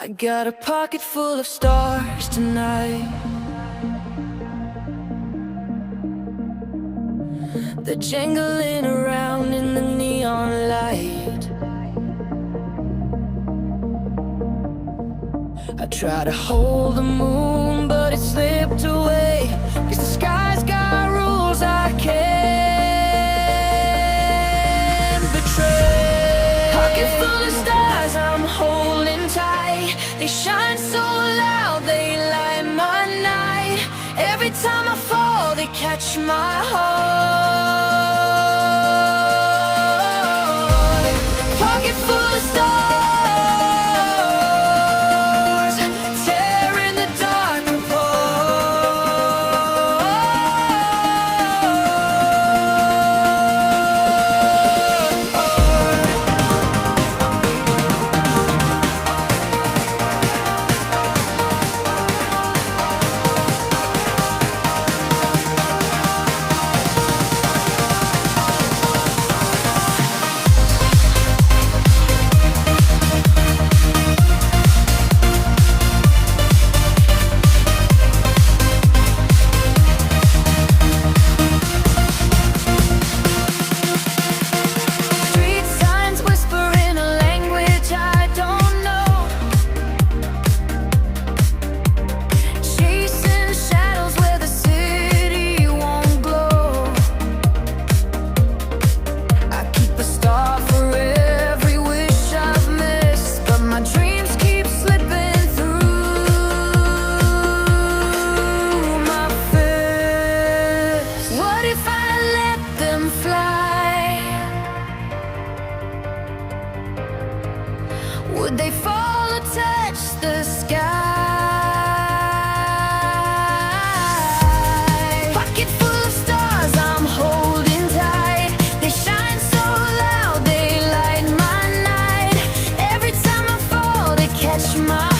I got a pocket full of stars tonight. They're jangling around in the neon light. I try to hold the moon, but it slipped away. 'Cause the sky's got rules I can't betray. Pocket full of stars I'm holding tight. They shine so loud, they light my night. Every time I fall, they catch my heart. Pocket full of stars, tearing the dark would they fall or touch the sky? Pocket full of stars I'm holding tight. They shine so loud, they light my night. Every time I fall, they catch my